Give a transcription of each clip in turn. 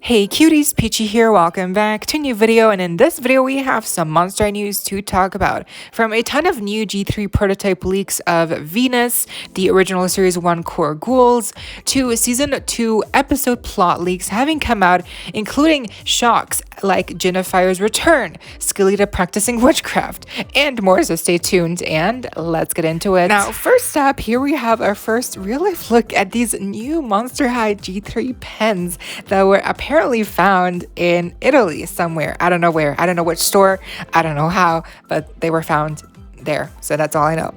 Hey cuties, PeachY here, welcome back to a new video, and in this video we have some Monster High news to talk about. From a ton of new G3 prototype leaks of Venus, the original Series 1 core ghouls, to Season 2 episode plot leaks having come out, including shocks like Jennifer's return, Skeletor practicing witchcraft, and more, so stay tuned and let's get into it. Now, first up, here we have our first real-life look at these new Monster High G3 pens that were apparently found in Italy somewhere. I don't know where, I don't know which store, I don't know how, but they were found there, so that's all I know.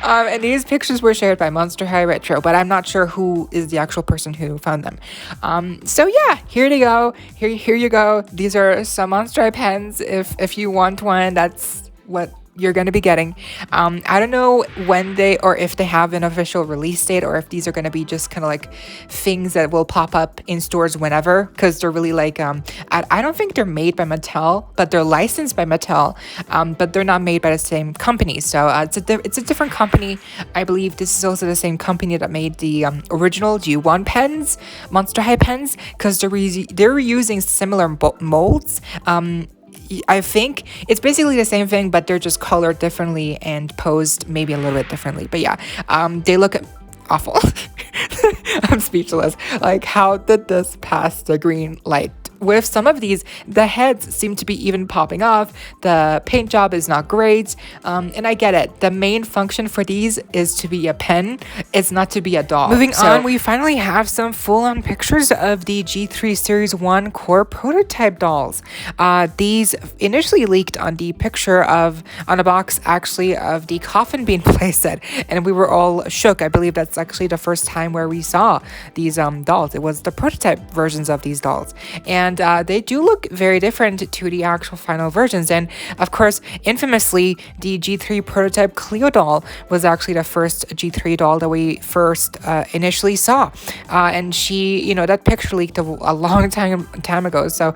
And these pictures were shared by Monster High Retro, but I'm not sure who is the actual person who found them. So yeah, here you go. Here you go. These are some Monster High pens. If you want one, that's what you're going to be getting. I don't know when they, or if they have an official release date, or if these are going to be just kind of like things that will pop up in stores whenever, because they're really like, I don't think they're made by Mattel, but they're licensed by Mattel, but they're not made by the same company. So it's a different company. I believe this is also the same company that made the original G1 pens, Monster High pens, because they're using similar molds. I think it's basically the same thing, but they're just colored differently and posed maybe a little bit differently. But yeah, they look awful. I'm speechless. Like, how did this pass the green light? With some of these, the heads seem to be even popping off. The paint job is not great. And I get it. The main function for these is to be a pen. It's not to be a doll. Moving on, we finally have some full-on pictures of the G3 Series 1 core prototype dolls. These initially leaked on the picture on a box, actually, of the coffin being placed at. And we were all shook. I believe that's actually the first time where we saw these dolls. It was the prototype versions of these dolls. And they do look very different to the actual final versions. And of course, infamously, the G3 prototype Cleo doll was actually the first G3 doll that we first initially saw. And she, that picture leaked a long time ago. So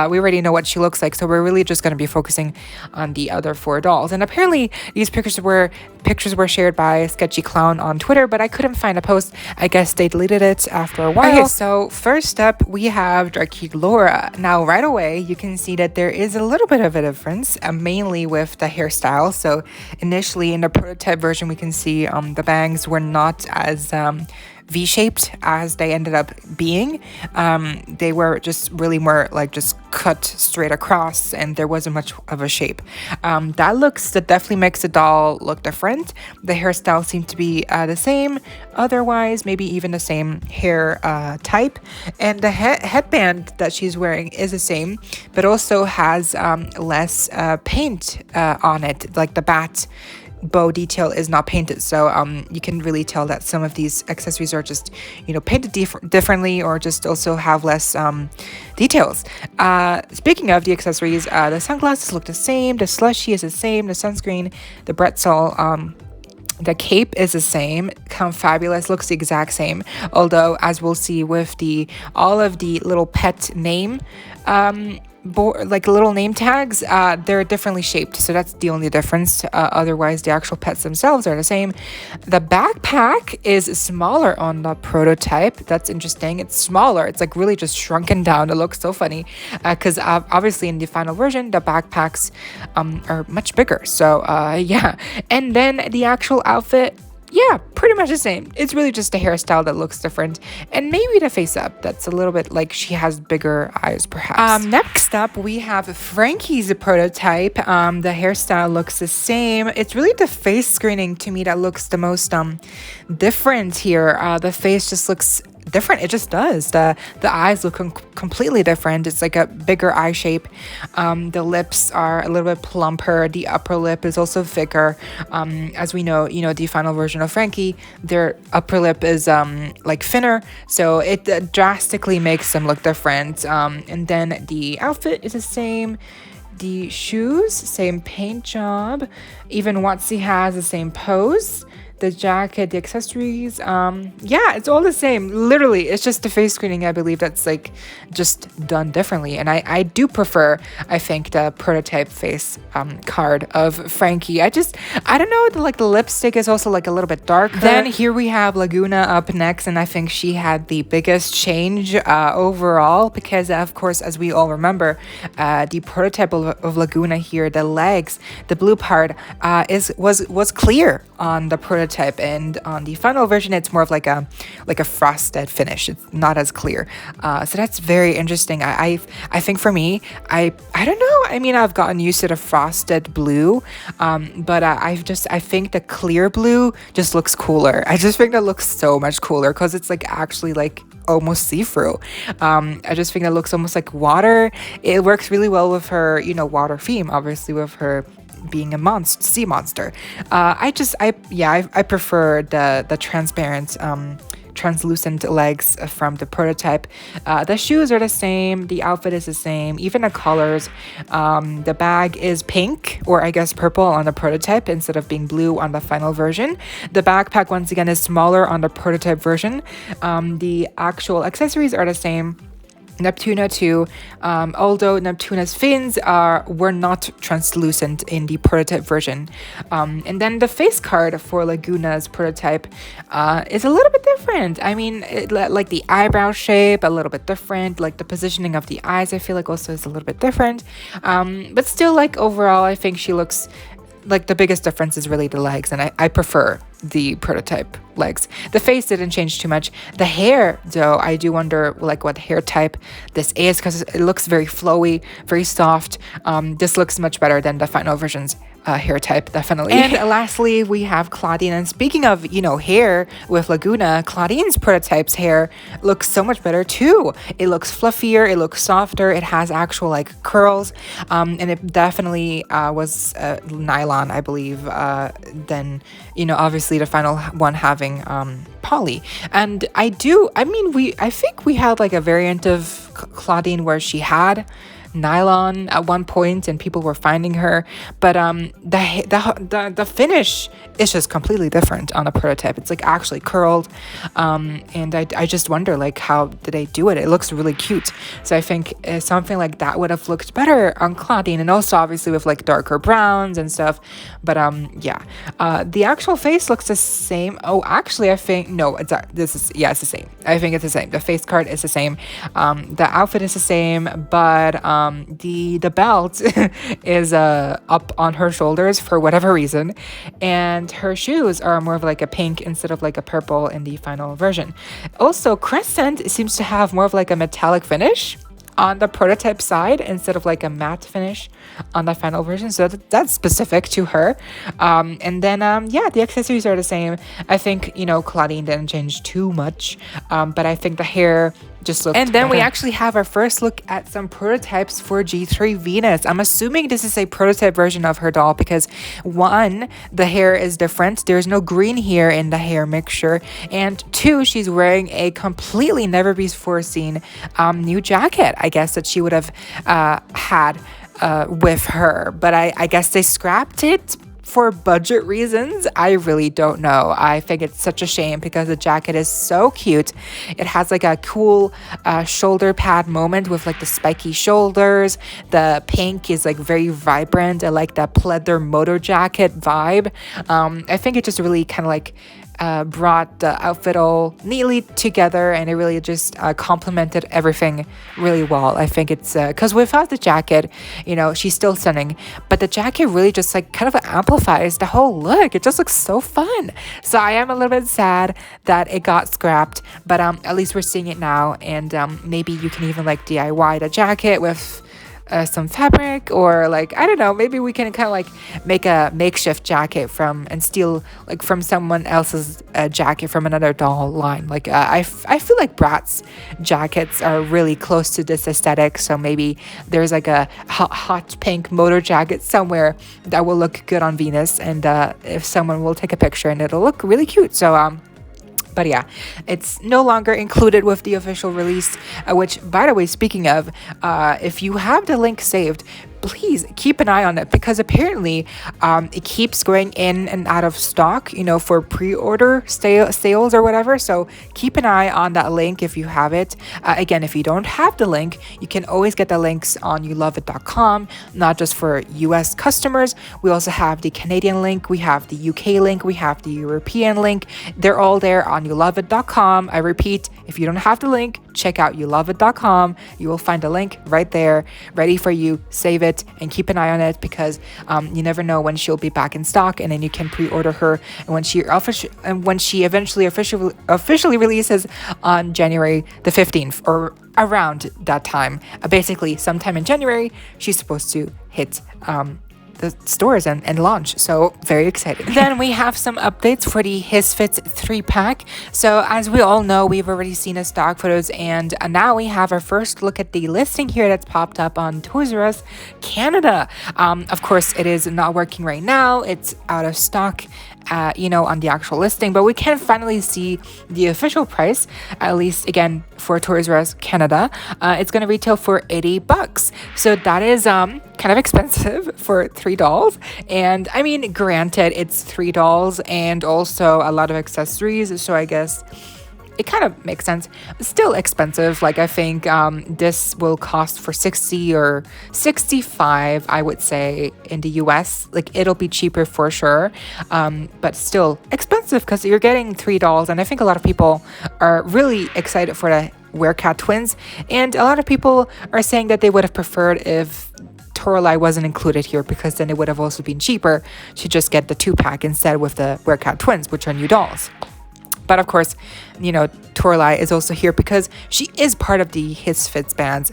we already know what she looks like. So we're really just going to be focusing on the other four dolls. And apparently these pictures were shared by Sketchy Clown on Twitter, but I couldn't find a post. I guess they deleted it after a while. Okay, so first up, we have Darky Laura. Now, right away, you can see that there is a little bit of a difference, mainly with the hairstyle. So initially in the prototype version, we can see the bangs were not as V-shaped as they ended up being. They were just really more like just cut straight across, and there wasn't much of a shape. That definitely makes the doll look different. The hairstyle seemed to be the same, otherwise maybe even the same hair type, and the headband that she's wearing is the same, but also has less paint on it, like the bat bow detail is not painted, so you can really tell that some of these accessories are just painted differently, or just also have less details. Speaking of the accessories, the sunglasses look the same, the slushie is the same, the sunscreen, the pretzel, the cape is the same. Confabulous looks the exact same, although as we'll see with all of the little pet name like little name tags, they're differently shaped, so that's the only difference. Otherwise, the actual pets themselves are the same. The backpack is smaller on the prototype. That's interesting. It's smaller. It's like really just shrunken down. It looks so funny because obviously in the final version, the backpacks are much bigger. So yeah. And then the actual outfit, yeah, pretty much the same. It's really just the hairstyle that looks different, and maybe the face up. That's a little bit like she has bigger eyes, perhaps. Next up, we have Frankie's prototype. The hairstyle looks the same. It's really the face screening to me that looks the most different here. The face just looks different. It just does. The eyes look completely different. It's like a bigger eye shape. The lips are a little bit plumper. The upper lip is also thicker. As we know, the final version of Frankie, their upper lip is like thinner, so it drastically makes them look different. And then the outfit is the same. The shoes, same paint job. Even Watsy has the same pose. the jacket, the accessories, yeah, it's all the same. Literally, it's just the face screening, I believe, that's like just done differently. And I do prefer, I think, the prototype face card of Frankie. I don't know, the lipstick is also like a little bit darker. Then here we have Laguna up next, and I think she had the biggest change overall, because of course, as we all remember, the prototype of Laguna here, the legs, the blue part was clear on the prototype, and on the final version it's more of like a frosted finish. It's not as clear, so that's very interesting. I think for me, I don't know, I mean, I've gotten used to the frosted blue, but I think the clear blue just looks cooler. I just think that looks so much cooler because it's like actually like almost see-through. I just think that looks almost like water. It works really well with her, you know, water theme, obviously, with her being a sea monster. I prefer the transparent translucent legs from the prototype. The shoes are the same, the outfit is the same, even the colors. The bag is pink, or I guess purple, on the prototype instead of being blue on the final version. The backpack, once again, is smaller on the prototype version. The actual accessories are the same. Neptuna too, although Neptuna's fins were not translucent in the prototype version. And then the face card for Laguna's prototype is a little bit different. I mean, like the eyebrow shape, a little bit different. Like the positioning of the eyes, I feel like also is a little bit different. But still, like overall, I think she looks like the biggest difference is really the legs, and I prefer the prototype legs. The face didn't change too much. The hair, though, I do wonder like what hair type this is, because it looks very flowy, very soft. This looks much better than the final version's hair type, definitely. And lastly, we have Claudine. And speaking of, you know, hair with Laguna, Claudine's prototype's hair looks so much better too. It looks fluffier, it looks softer, it has actual like curls, and it definitely was nylon, I believe, then, you know, obviously the final one having poly. And I think we had like a variant of Claudine where she had nylon at one point and people were finding her, but the finish is just completely different on the prototype. It's like actually curled, and I just wonder like how did they do it. It looks really cute, so I think something like that would have looked better on Claudine, and also obviously with like darker browns and stuff. But the actual face looks the same. Oh, actually, I think no, it's the same. I think it's the same. The face card is the same. The outfit is the same, but the belt is up on her shoulders for whatever reason, and her shoes are more of like a pink instead of like a purple in the final version. Also, Crescent seems to have more of like a metallic finish on the prototype side instead of like a matte finish on the final version, so that's specific to her. And then the accessories are the same. I think, you know, Claudine didn't change too much, but I think the hair just looked and then better. We actually have our first look at some prototypes for G3 Venus. I'm assuming this is a prototype version of her doll because one, the hair is different. There's no green here in the hair mixture, and two, she's wearing a completely never before seen new jacket, I guess, that she would have had with her, but I guess they scrapped it for budget reasons. I really don't know. I think it's such a shame because the jacket is so cute. It has like a cool shoulder pad moment with like the spiky shoulders. The pink is like very vibrant. I like that pleather motor jacket vibe. I think it just really kind of like brought the outfit all neatly together, and it really just complemented everything really well. I think it's because without the jacket, you know, she's still stunning, but the jacket really just like kind of amplifies the whole look. It just looks so fun. So I am a little bit sad that it got scrapped, but at least we're seeing it now, and maybe you can even like DIY the jacket with some fabric, or like, I don't know, maybe we can kind of like make a makeshift jacket and steal like from someone else's jacket from another doll line. Like I feel like Bratz jackets are really close to this aesthetic, so maybe there's like a hot pink motor jacket somewhere that will look good on Venus, and if someone will take a picture and it'll look really cute. So but yeah, it's no longer included with the official release, which, by the way, speaking of, if you have the link saved, please keep an eye on it, because apparently it keeps going in and out of stock, for pre-order sales or whatever. So keep an eye on that link if you have it. Again, if you don't have the link, you can always get the links on youloveit.com, not just for US customers. We also have the Canadian link, we have the UK link, we have the European link. They're all there on youloveit.com. I repeat, if you don't have the link, check out youloveit.com. You will find a link right there ready for you. Save it and keep an eye on it, because you never know when she'll be back in stock, and then you can pre-order her. And when she eventually officially releases on January the 15th, or around that time, basically sometime in January, she's supposed to hit the stores and launch. So very excited. Then we have some updates for the His Fits 3-pack. So as we all know, we've already seen the stock photos, and now we have our first look at the listing here that's popped up on Toys R Us Canada. Of course, it is not working right now. It's out of stock, on the actual listing, but we can finally see the official price, at least again for Toys R Us Canada. It's going to retail for $80. So that is kind of expensive for $3. And I mean, granted, it's $3 and also a lot of accessories, so I guess it kind of makes sense. Still expensive. Like, I think this will cost for $60 or $65, I would say, in the US. Like, it'll be cheaper for sure, but still expensive because you're getting $3. And I think a lot of people are really excited for the Werecat twins, and a lot of people are saying that they would have preferred if Toralei wasn't included here, because then it would have also been cheaper to just get the 2-pack instead with the Werecat twins, which are new dolls. But of course, Toralei is also here because she is part of the His Fits band.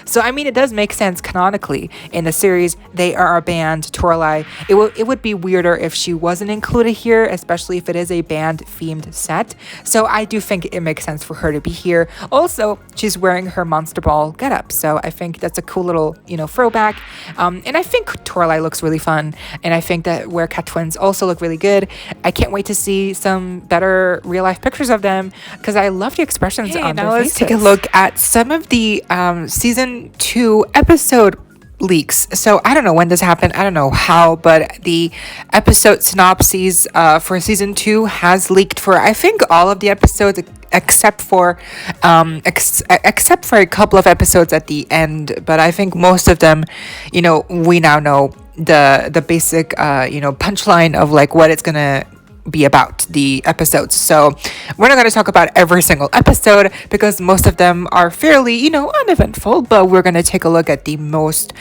So I mean, it does make sense canonically in the series. They are a band, Toralei. It would be weirder if she wasn't included here, especially if it is a band themed set. So I do think it makes sense for her to be here. Also, she's wearing her Monster Ball getup, so I think that's a cool little throwback. And I think Toralei looks really fun, and I think that Werecat twins also look really good. I can't wait to see some better real life pictures of them, because I love the expressions on their faces. Let's take a look at some of the season 2 episode leaks. So I don't know when this happened, I don't know how, but the episode synopses for season 2 has leaked for, I think, all of the episodes except for a couple of episodes at the end. But I think most of them, we now know the basic punchline of like what it's gonna be about, the episodes. So we're not going to talk about every single episode because most of them are fairly uneventful, but we're going to take a look at the most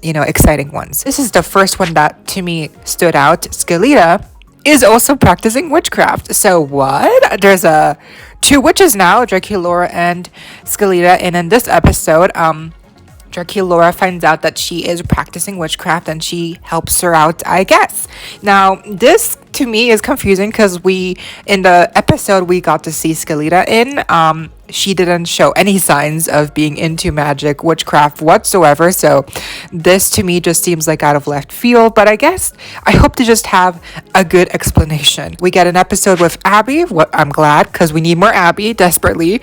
exciting ones. This is the first one that to me stood out. Skelita is also practicing witchcraft. So what? There's two witches now, Draculaura and Skelita, and in this episode Draculaura finds out that she is practicing witchcraft and she helps her out, I guess. Now, this to me is confusing because in the episode we got to see Skelita in, she didn't show any signs of being into magic, witchcraft whatsoever. So this to me just seems like out of left field, but I guess I hope to just have a good explanation. We get an episode with Abby. I'm glad, because we need more Abby desperately.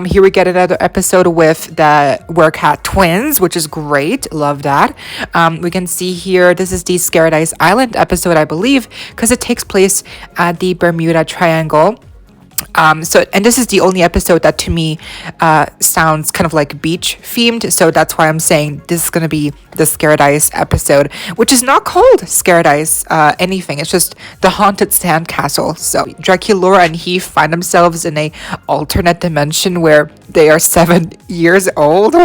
Here we get another episode with the Werecat twins, which is great. Love that. We can see here, this is the Scaradise Island episode, I believe, because it takes place at the Bermuda Triangle. And this is the only episode that to me sounds kind of like beach themed, so that's why I'm saying this is going to be the Scaradise episode, which is not called Scaradise anything. It's just the Haunted Sandcastle. So Draculaura and Heath find themselves in a alternate dimension where they are 7 years old.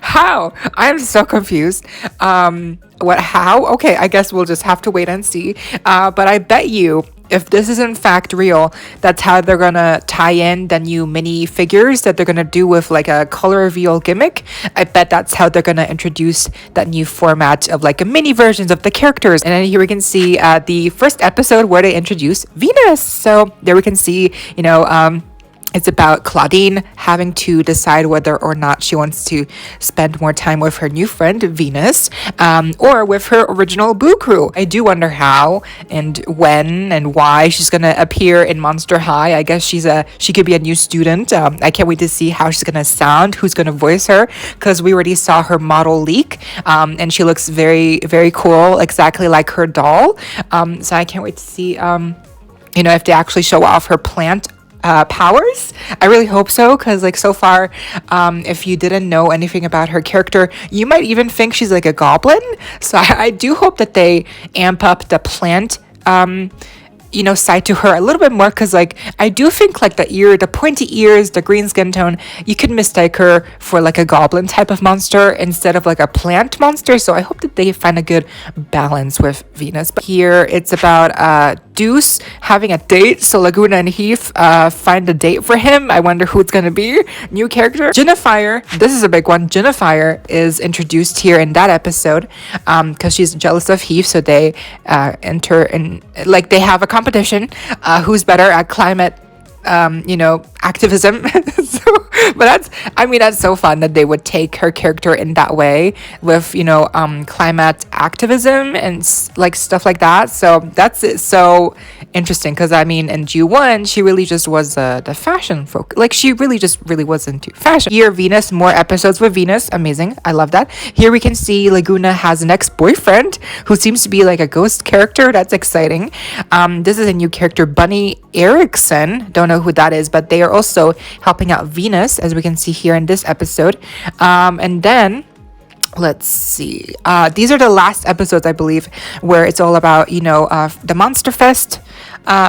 How? I'm so confused. How? Okay, I guess we'll just have to wait and see. But I bet you, if this is in fact real, that's how they're gonna tie in the new mini figures that they're gonna do with like a color reveal gimmick. I bet that's how they're gonna introduce that new format of like a mini versions of the characters. And then here we can see the first episode where they introduce Venus. So there we can see, It's about Claudine having to decide whether or not she wants to spend more time with her new friend Venus, or with her original Boo Crew. I do wonder how and when and why she's gonna appear in Monster High. I guess she could be a new student. I can't wait to see how she's gonna sound, who's gonna voice her, because we already saw her model leak, and she looks very, very cool, exactly like her doll. So I can't wait to see, if they actually show off her plant powers. I really hope so, because like so far, if you didn't know anything about her character, you might even think she's like a goblin. So I do hope that they amp up the plant side to her a little bit more, because like I do think like the pointy ears, the green skin tone, you could mistake her for like a goblin type of monster instead of like a plant monster. So I hope that they find a good balance with Venus. But here it's about Deuce having a date, so Laguna and Heath find a date for him. I wonder who it's gonna be. New character, Jennifer. This is a big one. Jennifer is introduced here in that episode because she's jealous of Heath, so they enter in, like, they have a competition, who's better at climate activism. But that's so fun that they would take her character in that way with climate activism and like stuff like that. So that's so interesting, because in G1 she really just was the fashion folk, like she really was into fashion. Here Venus, more episodes with Venus, amazing, I love that. Here we can see Laguna has an ex-boyfriend who seems to be like a ghost character. That's exciting. This is a new character, Bunny Erickson, don't know who that is, but they are also helping out Venus, as we can see here in this episode. And then let's see, these are the last episodes, I believe, where it's all about the Monster Fest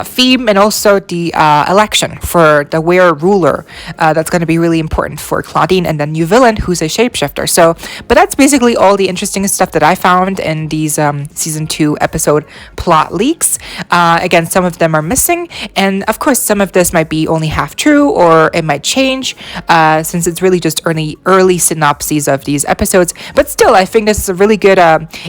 theme, and also the election for the Were ruler. That's going to be really important for Claudine and the new villain, who's a shapeshifter. So, but that's basically all the interesting stuff that I found in these season 2 episode plot leaks. Again, some of them are missing, and of course some of this might be only half true, or it might change, since it's really just early synopses of these episodes. But still, I think this is a really good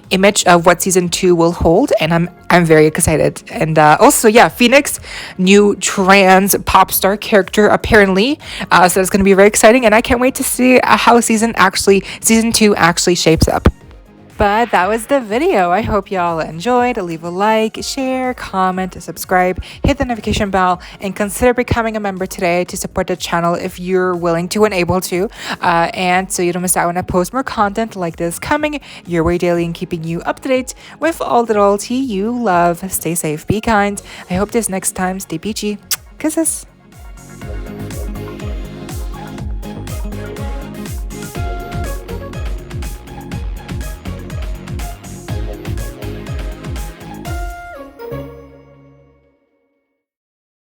image of what season 2 will hold, and I'm very excited. And also, yeah, Phoenix, new trans pop star character apparently. So that's going to be very exciting, and I can't wait to see how season 2 actually shapes up. But that was the video. I hope y'all enjoyed. Leave a like, share, comment, subscribe, hit the notification bell, and consider becoming a member today to support the channel if you're willing to and able to. And so you don't miss out when I post more content like this coming your way daily, and keeping you up to date with all the loyalty you love. Stay safe, be kind. I hope this next time, stay peachy. Kisses.